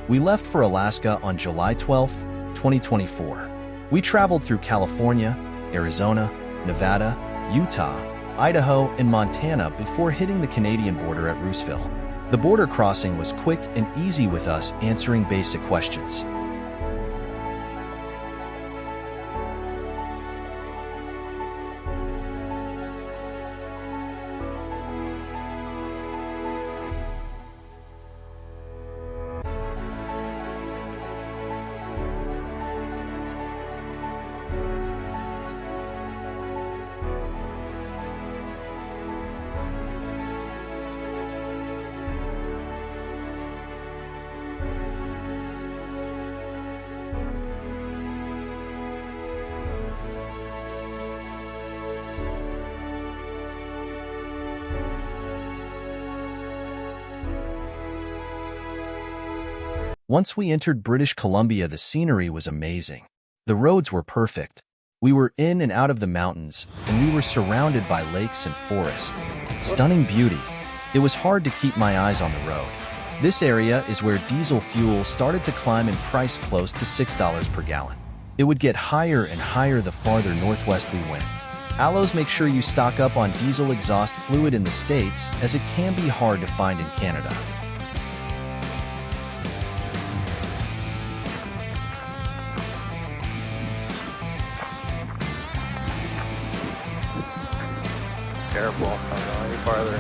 We left for Alaska on July 12, 2024. We traveled through California, Arizona, Nevada, Utah, Idaho, and Montana before hitting the Canadian border at Roosevelt. The border crossing was quick and easy with us answering basic questions. Once we entered British Columbia, the scenery was amazing. The roads were perfect. We were in and out of the mountains, and we were surrounded by lakes and forest. Stunning beauty. It was hard to keep my eyes on the road. This area is where diesel fuel started to climb in price close to $6 per gallon. It would get higher and higher the farther northwest we went. Allows make sure you stock up on diesel exhaust fluid in the States, as it can be hard to find in Canada. Careful, I'm not any farther.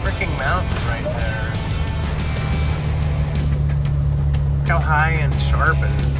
Freaking mountain right there. Look how high and sharp it is.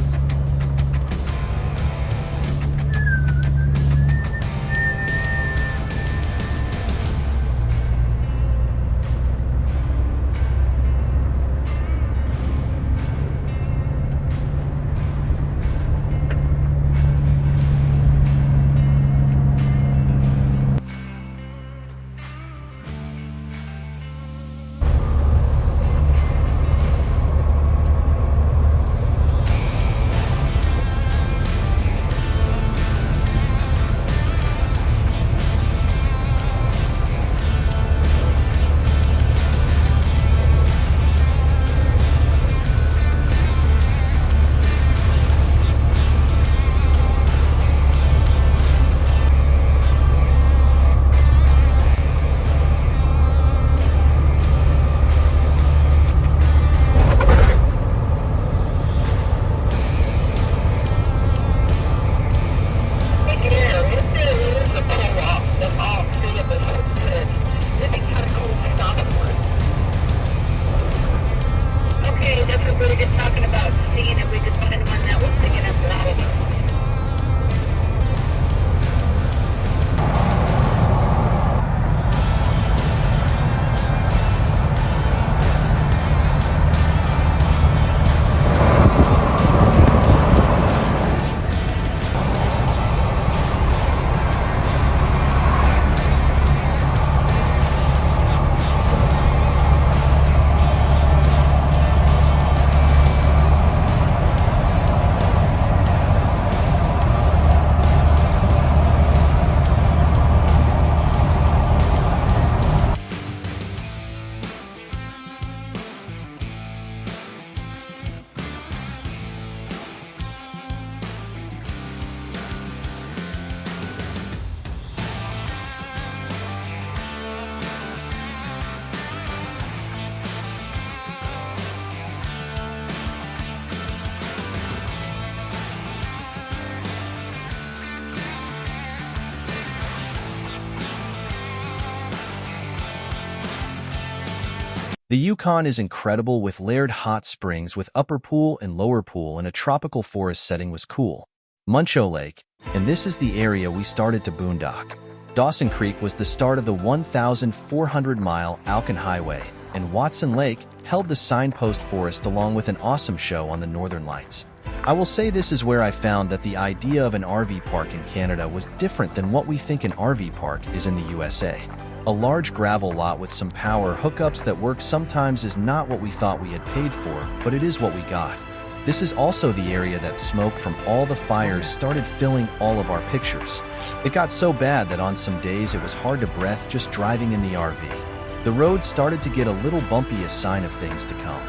The Yukon is incredible with layered hot springs with upper pool and lower pool, and a tropical forest setting was cool. Muncho Lake, and this is the area we started to boondock. Dawson Creek was the start of the 1,400-mile Alcan Highway, and Watson Lake held the signpost forest along with an awesome show on the Northern Lights. I will say this is where I found that the idea of an RV park in Canada was different than what we think an RV park is in the USA. A large gravel lot with some power hookups that work sometimes is not what we thought we had paid for, but it is what we got. This is also the area that smoke from all the fires started filling all of our pictures. It got so bad that on some days it was hard to breathe just driving in the RV. The road started to get a little bumpy, a sign of things to come.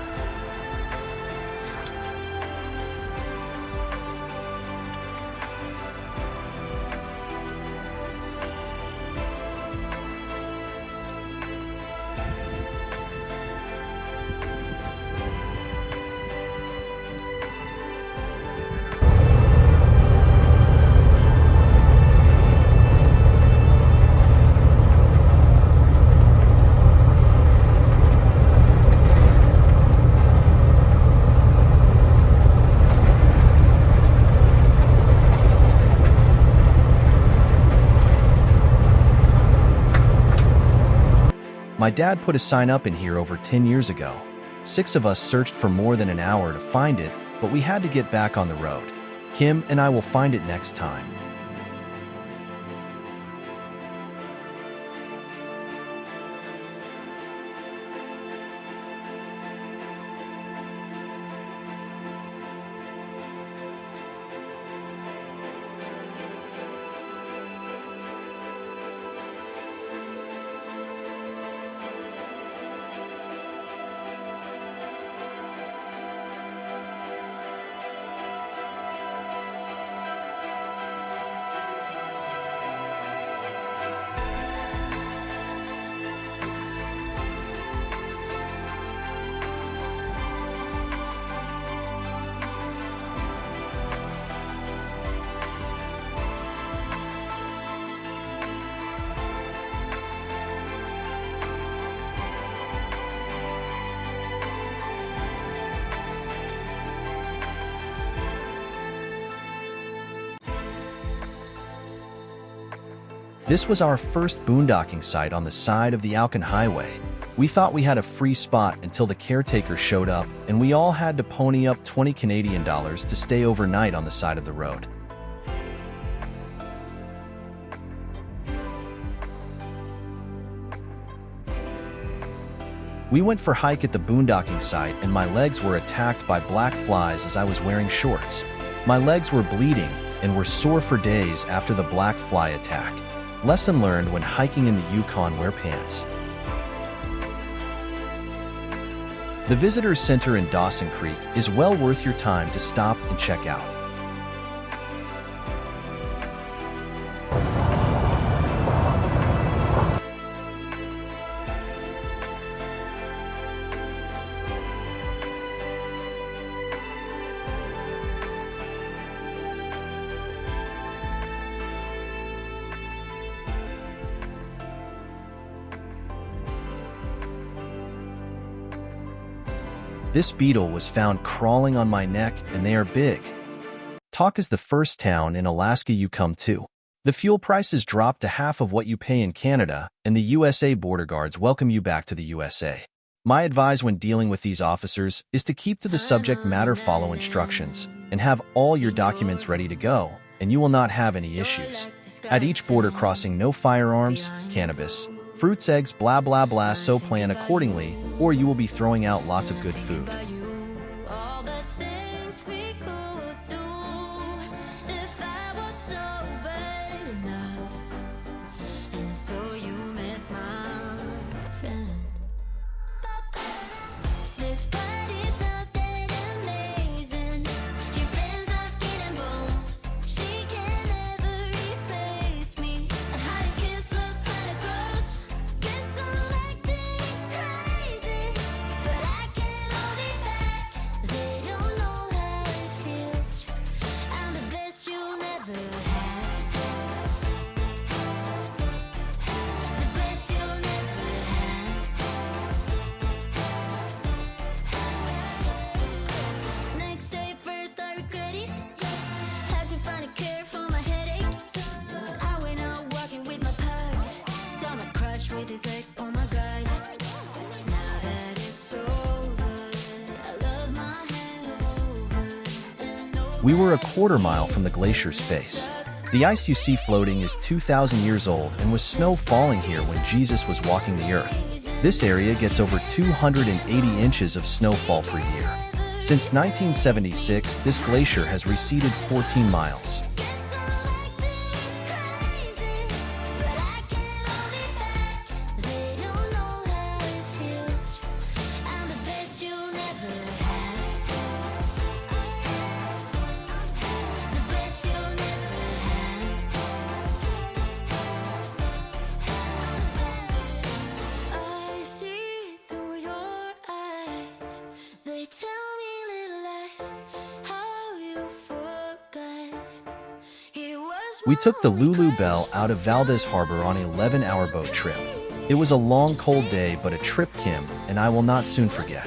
My dad put a sign up in here over 10 years ago. 6 of us searched for more than an hour to find it, but we had to get back on the road. Kim and I will find it next time. This was our first boondocking site on the side of the Alcan Highway. We thought we had a free spot until the caretaker showed up, and we all had to pony up 20 Canadian dollars to stay overnight on the side of the road. We went for a hike at the boondocking site, and my legs were attacked by black flies as I was wearing shorts. My legs were bleeding and were sore for days after the black fly attack. Lesson learned: when hiking in the Yukon, wear pants. The Visitor Center in Dawson Creek is well worth your time to stop and check out. This beetle was found crawling on my neck, and they are big. Tok is the first town in Alaska you come to. The fuel prices dropped to half of what you pay in Canada, and the USA border guards welcome you back to the USA. My advice when dealing with these officers is to keep to the subject matter, follow instructions, and have all your documents ready to go, and you will not have any issues. At each border crossing, no firearms, cannabis, fruits, eggs, blah blah blah, so plan accordingly, or you will be throwing out lots of good food. We were a quarter mile from the glacier's face. The ice you see floating is 2,000 years old and was snow falling here when Jesus was walking the earth. This area gets over 280 inches of snowfall per year. Since 1976, this glacier has receded 14 miles. We took the Lulu Belle out of Valdez Harbor on an 11-hour boat trip. It was a long, cold day, but a trip Kim and I will not soon forget.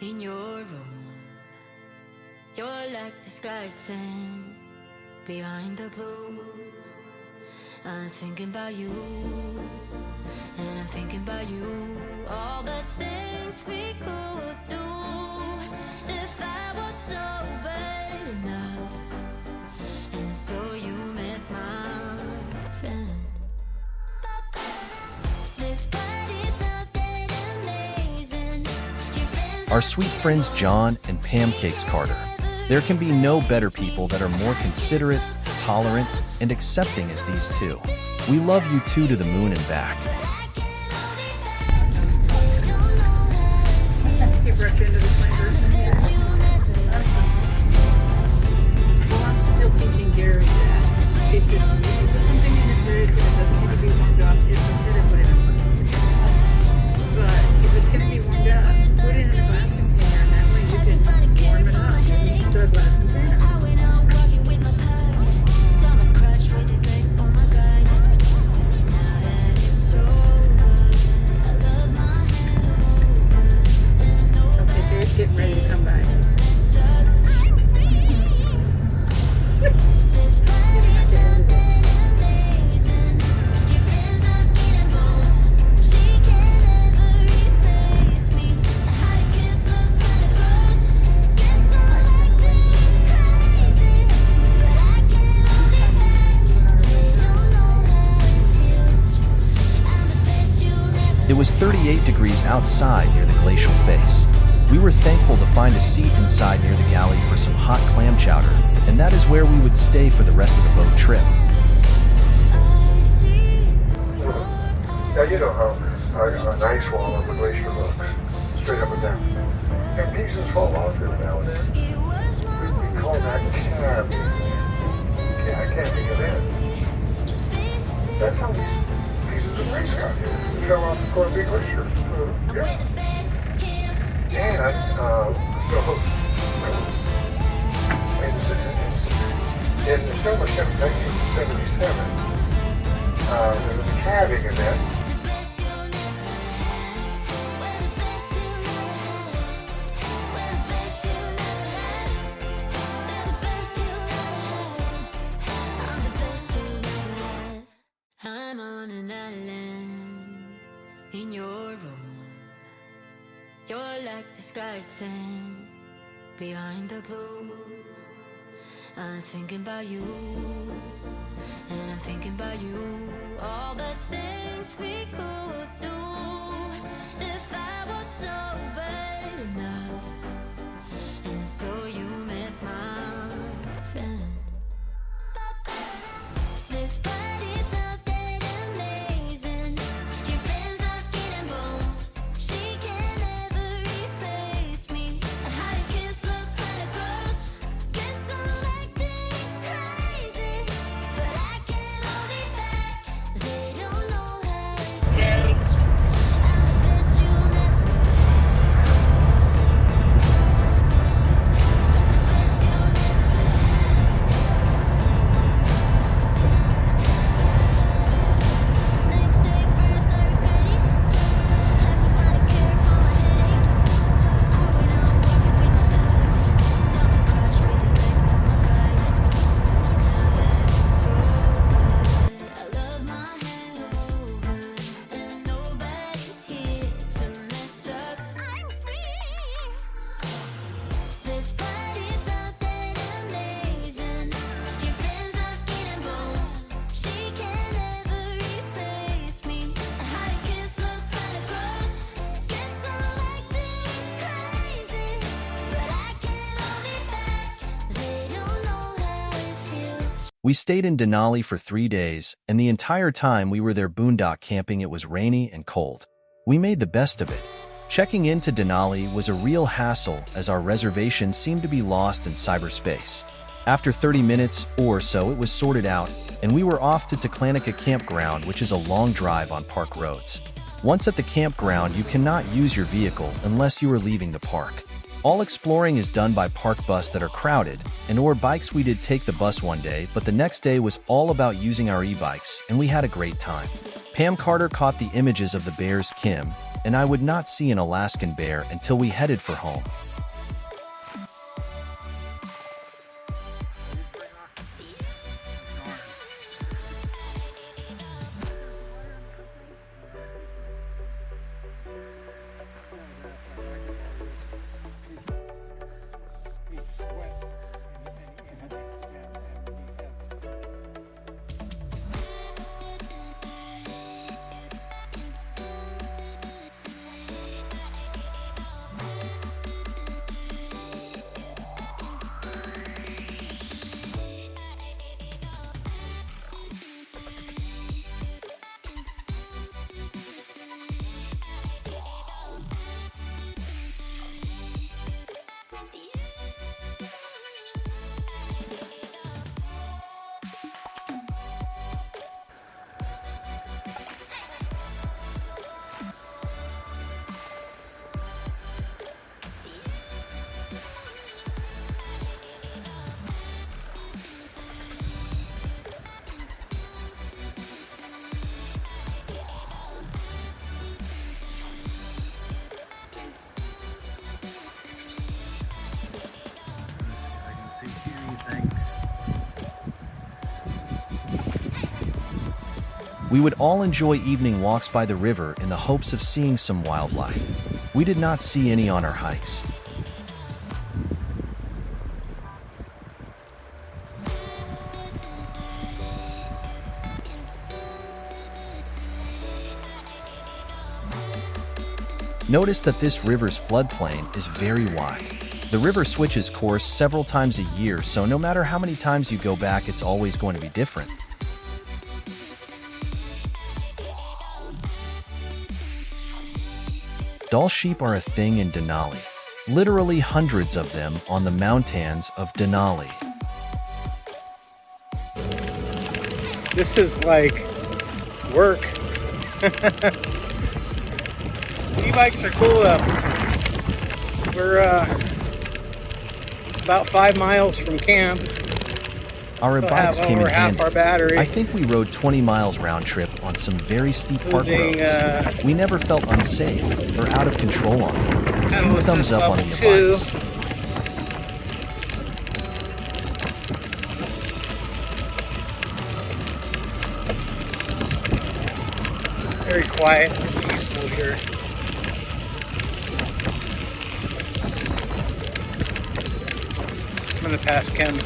In your room, you're like the sky sand behind the blue. I'm thinking about you, and I'm thinking about you. All the things we could do if I was sober enough. And so you met my friend. This party's not that amazing. Our sweet friends John and Pam Cakes Carter. There can be no better people that are more considerate, tolerant, and accepting as these two. We love you two to the moon and back. Get right into this my person here. Well, I'm still teaching Gary that if you put something in the fridge and it doesn't need to be warmed up, it's okay to put it in a plastic. But if it's going to be warmed up, put it in a glass container, and that way you can warm it up into a glass container. Okay, Gary's getting ready to come back. It was 38 degrees outside near the glacial face. We were thankful to find a seat inside near the galley for some hot clam chowder, and that is where we would stay for the rest of the boat trip. Now you know how an ice wall on the glacier looks, straight up and down. And pieces fall off every now and then. We call that calving. Calving event. That's how these pieces of ice got here. Fell off the Columbia Glacier. Yeah. And, in the summer of 1977, there was a calving event. I'm on an island in your room. You're like the sky sand behind the blue. I'm thinking about you, and I'm thinking about you. All the things we could do if I was sober enough. And so you met my friend. This party's not that amazing. Your friends are skin and bones. She can never replace me. How you kiss looks kinda gross. Guess I'm acting crazy, but I can't hold it back. They don't know how it feels. We stayed in Denali for 3 days, and the entire time we were there boondock camping it was rainy and cold. We made the best of it. Checking into Denali was a real hassle as our reservation seemed to be lost in cyberspace. After 30 minutes or so, it was sorted out, and we were off to Tuklanica Campground, which is a long drive on park roads. Once at the campground, you cannot use your vehicle unless you are leaving the park. All exploring is done by park bus that are crowded, and/or bikes. We did take the bus one day, but the next day was all about using our e-bikes, and we had a great time. Pam Carter caught the images of the bears Kim, and I would not see an Alaskan bear until we headed for home. We would all enjoy evening walks by the river in the hopes of seeing some wildlife. We did not see any on our hikes. Notice that this river's floodplain is very wide. The river switches course several times a year, so no matter how many times you go back, it's always going to be different. Dall sheep are a thing in Denali. Literally hundreds of them on the mountains of Denali. This is like work. E-bikes are cool though. We're about 5 miles from camp. Our So bikes have came in over half handy. our battery. I think we rode 20 miles round trip on some very steep park Using, roads. We never felt unsafe or out of control on them. 2 Pedal thumbs assist up on level the 2. bikes. Very quiet and peaceful here. I'm gonna pass Kim.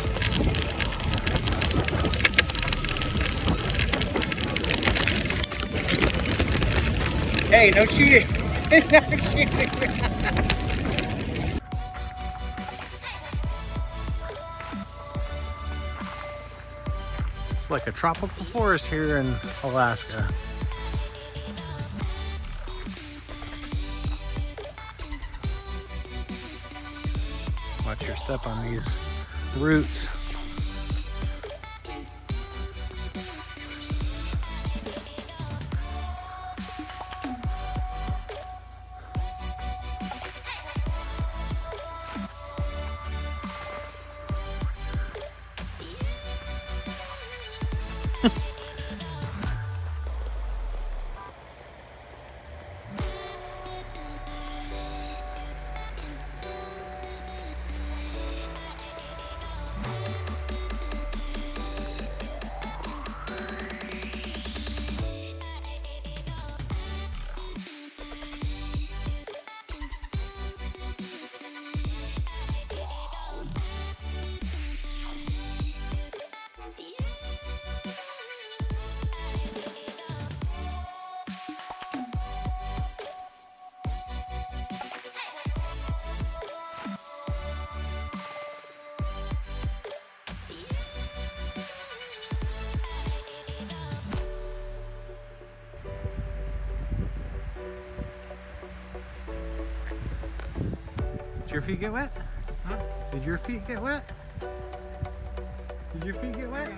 Hey, no cheating! No cheating! It's like a tropical forest here in Alaska. Watch your step on these roots. your feet get wet? Huh? Did your feet get wet? Did your feet get wet?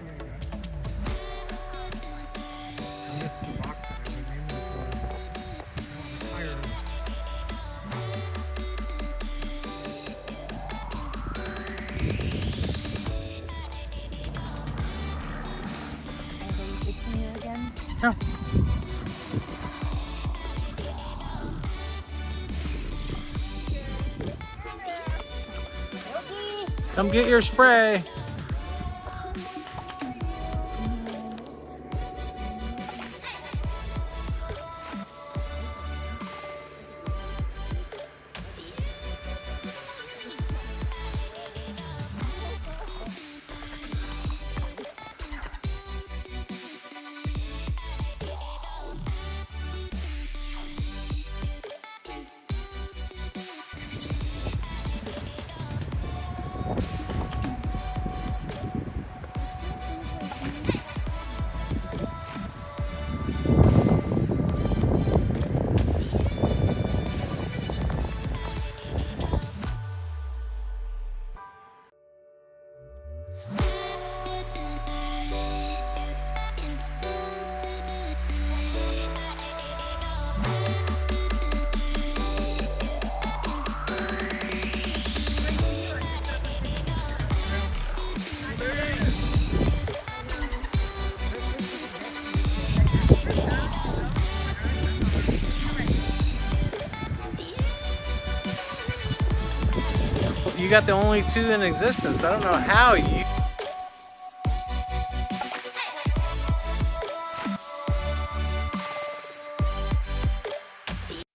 This is the rock that I was aiming for. Higher. Are they fixing it again? No. Come get your spray. You got the only two in existence. I don't know how you.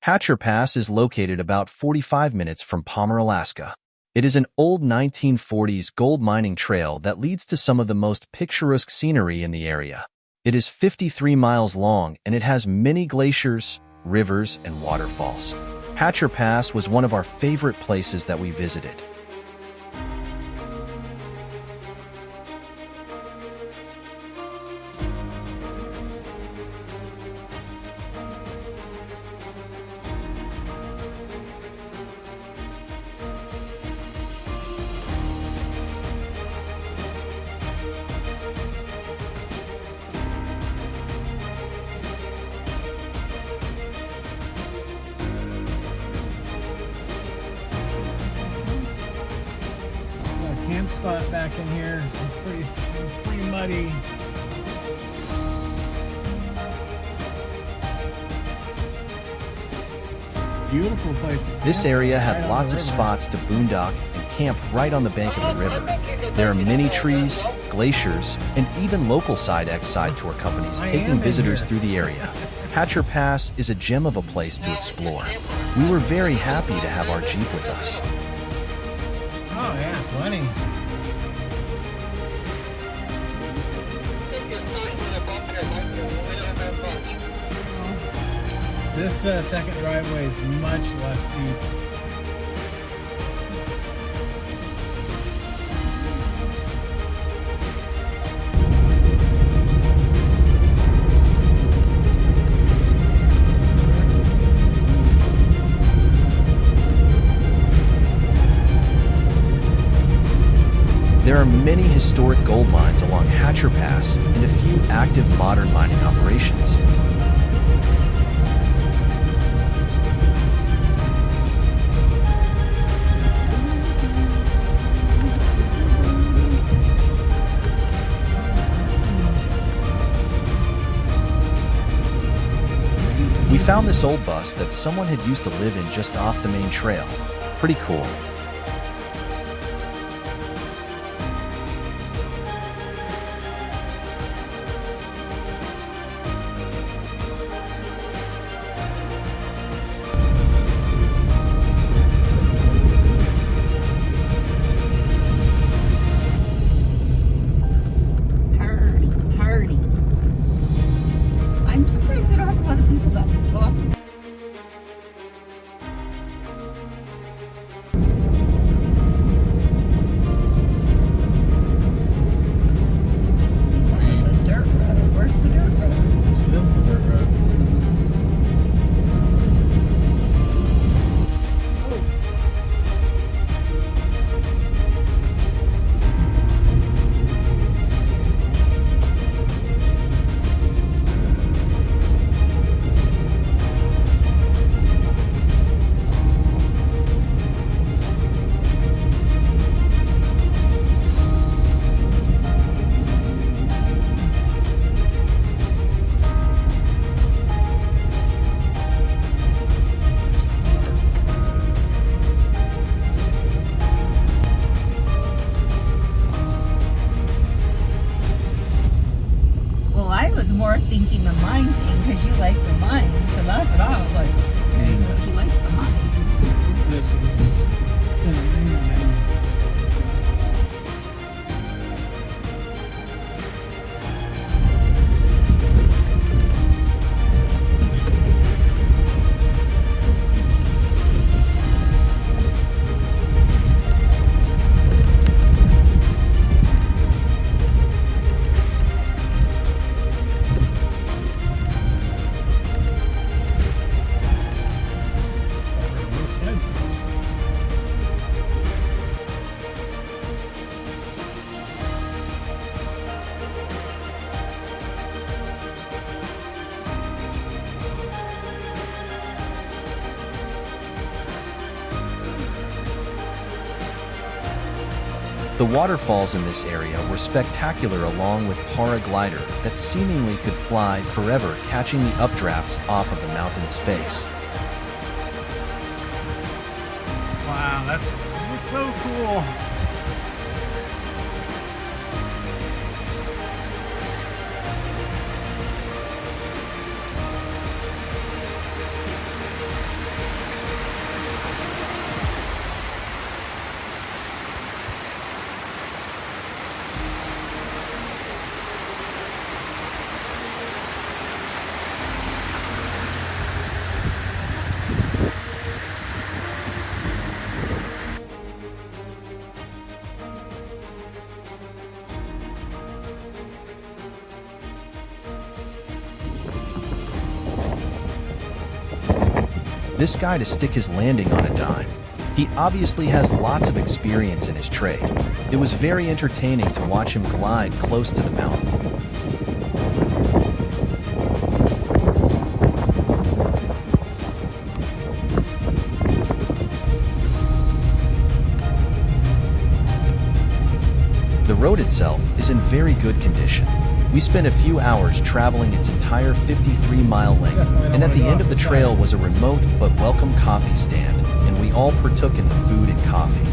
Hatcher Pass is located about 45 minutes from Palmer, Alaska. It is an old 1940s gold mining trail that leads to some of the most picturesque scenery in the area. It is 53 miles long and it has many glaciers, rivers, and waterfalls. Hatcher Pass was one of our favorite places that we visited. Camp spot back in here. Pretty muddy. Beautiful place. This area had lots of spots to boondock and camp right on the bank of the river. There are many trees, glaciers, and even local side-X side tour companies taking visitors through the area. Hatcher Pass is a gem of a place to explore. We were very happy to have our Jeep with us. Oh yeah, plenty. This second driveway is much less steep. There are many historic gold mines along Hatcher Pass and a few active modern mining operations. We found this old bus that someone had used to live in just off the main trail. Pretty cool. Party. I'm surprised they don't have a lot of people that go off. This has been amazing. Los Angeles. The waterfalls in this area were spectacular, along with paraglider that seemingly could fly forever, catching the updrafts off of the mountain's face. Wow, that's so cool. This guy to stick his landing on a dime. He obviously has lots of experience in his trade. It was very entertaining to watch him glide close to the mountain. The road itself is in very good condition. We spent a few hours traveling its entire 53-mile length, and at the end of the trail was a remote but welcome coffee stand, and we all partook in the food and coffee.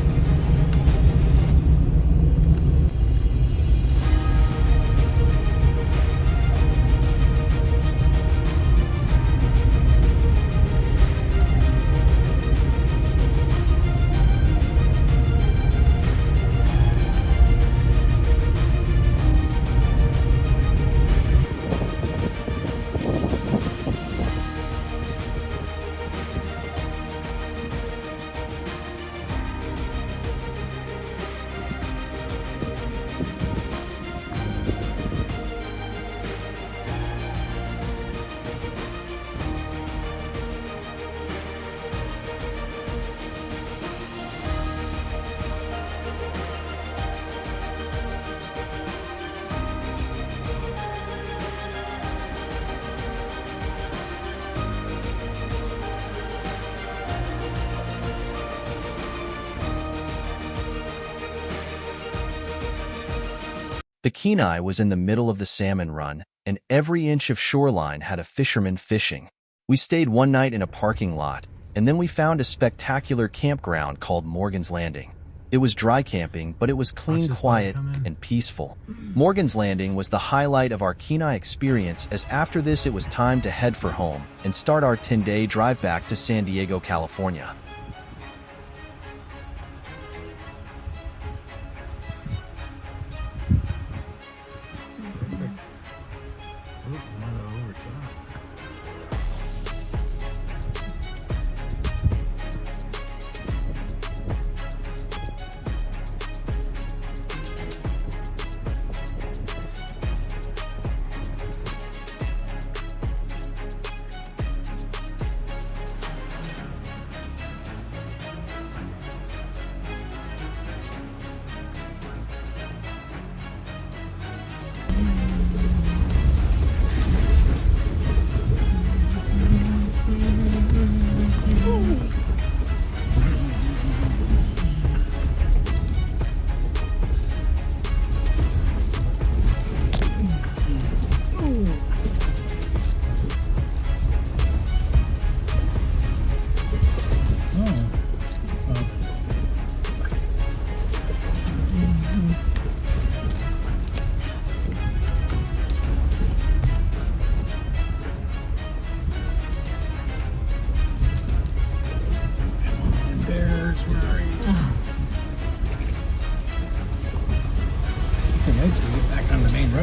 The Kenai was in the middle of the salmon run, and every inch of shoreline had a fisherman fishing. We stayed one night in a parking lot, and then we found a spectacular campground called Morgan's Landing. It was dry camping, but it was clean, quiet, and peaceful. Morgan's Landing was the highlight of our Kenai experience, as after this it was time to head for home and start our 10-day drive back to San Diego, California. Perfect. Oop, one overshot.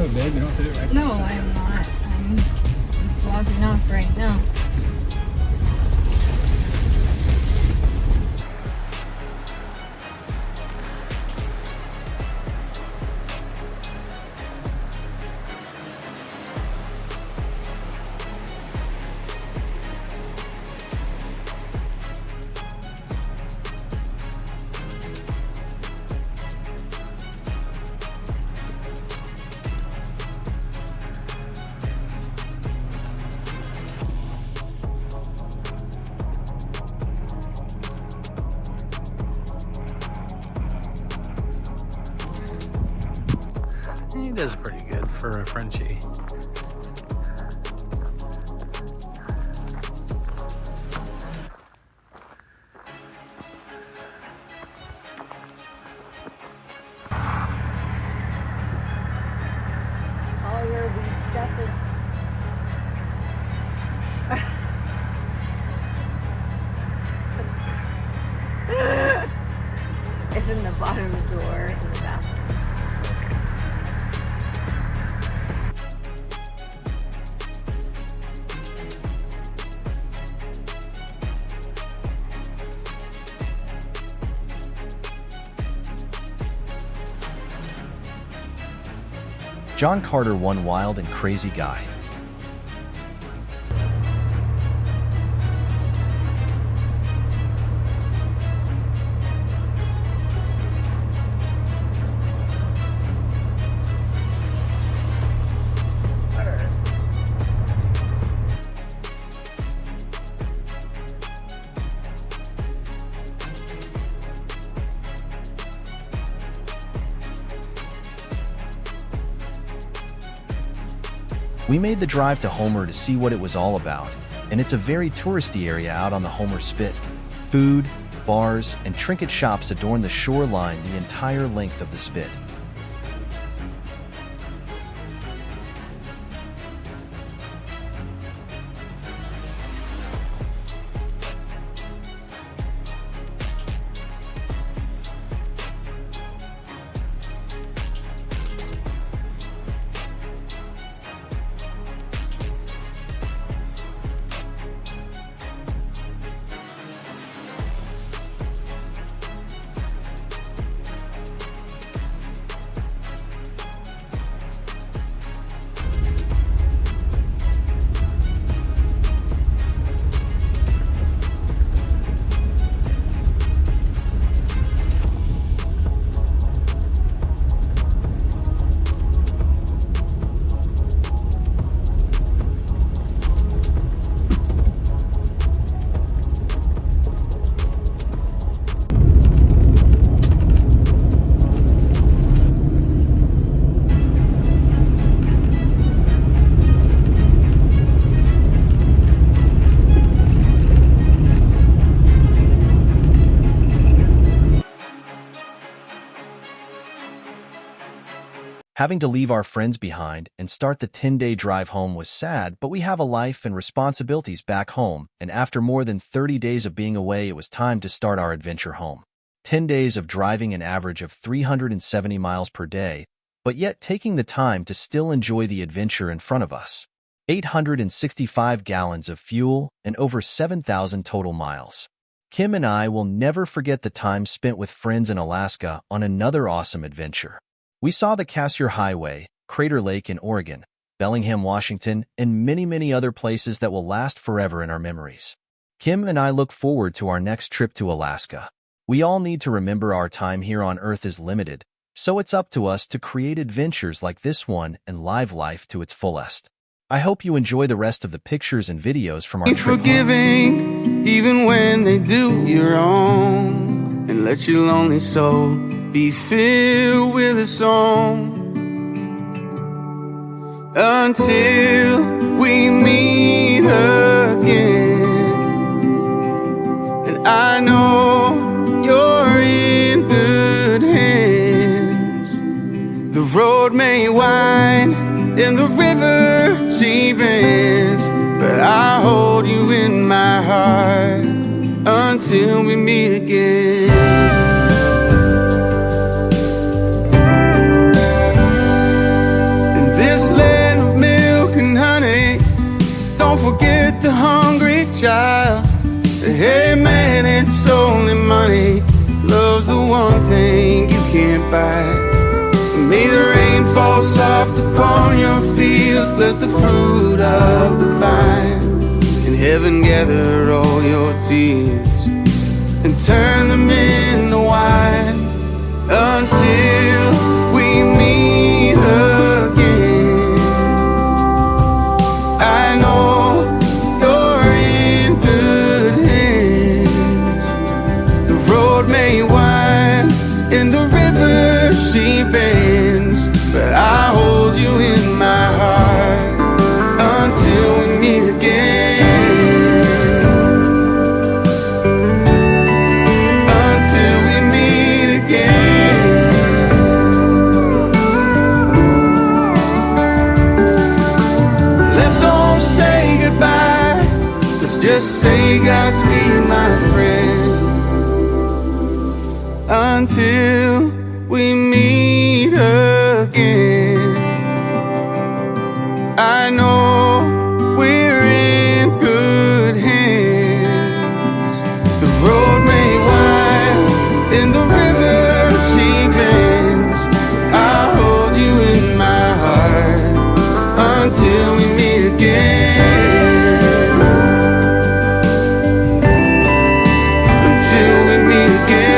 road, babe. You don't have to do it right No, beside. I'm not. I'm vlogging off right now. He does pretty good for a Frenchie. All your weed stuff is. It's in the bottom drawer in the bathroom. John Carter, one wild and crazy guy. We made the drive to Homer to see what it was all about, and it's a very touristy area out on the Homer Spit. Food, bars, and trinket shops adorn the shoreline the entire length of the spit. Having to leave our friends behind and start the 10-day drive home was sad, but we have a life and responsibilities back home, and after more than 30 days of being away, it was time to start our adventure home. 10 days of driving an average of 370 miles per day, but yet taking the time to still enjoy the adventure in front of us. 865 gallons of fuel and over 7,000 total miles. Kim and I will never forget the time spent with friends in Alaska on another awesome adventure. We saw the Cassiar Highway, Crater Lake in Oregon, Bellingham, Washington, and many, many other places that will last forever in our memories. Kim and I look forward to our next trip to Alaska. We all need to remember our time here on Earth is limited, so it's up to us to create adventures like this one and live life to its fullest. I hope you enjoy the rest of the pictures and videos from our trip home. Forgiving, even when they do you wrong, and let your lonely soul be filled with a song until we meet again. And I know you're in good hands. The road may wind and the river she bends, but I hold you in my heart until we meet again. child. Hey man, it's only money. Love's the one thing you can't buy. May the rain fall soft upon your fields, bless the fruit of the vine. In heaven gather all your tears and turn them into wine until we meet again. I know you're in good hands. The road may wind and the river she bends, but I hold you in my heart until we meet again. Until we meet again. Let's don't say goodbye. Let's just say Godspeed, my friend. Until we meet again. I know we're in good hands. The road may wind and the river she bends. I'll hold you in my heart until we meet again. Until we meet again.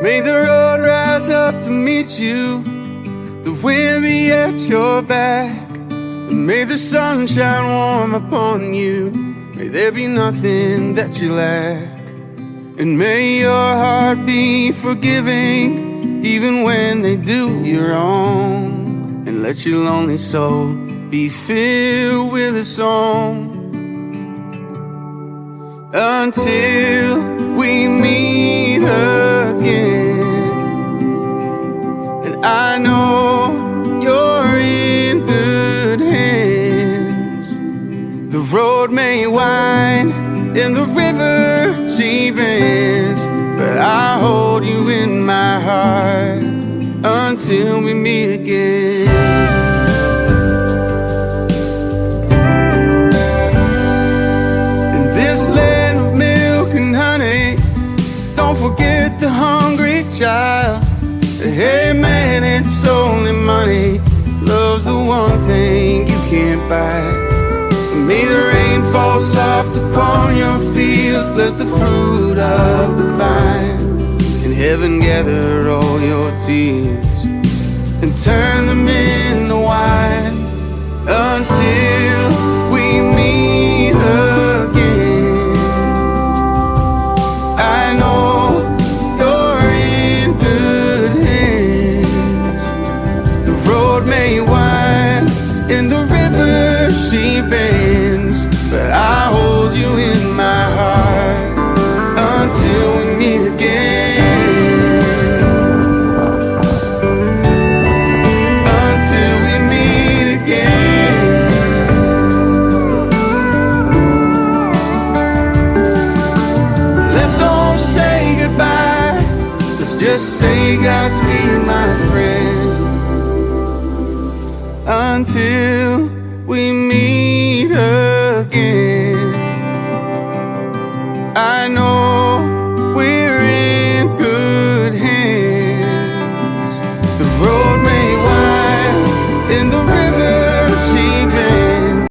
May the road rise up to meet you, the wind be at your back, and may the sun shine warm upon you. May there be nothing that you lack, and may your heart be forgiving even when they do you wrong, and let your lonely soul be filled with a song until we meet again. And I know you're in good hands. The road may wind and the river she bends, but I hold you in my heart until we meet again. Don't forget the hungry child. Hey man, it's only money. Love's the one thing you can't buy. May the rain fall soft upon your fields, bless the fruit of the vine. In heaven gather all your tears and turn them into wine until we meet again. I know you're in good hands. The road may wind and the river she bends, but I hold you in my heart until we meet again. Until we meet again. Let's don't say goodbye. Let's just say Godspeed, my friend. Until we meet again.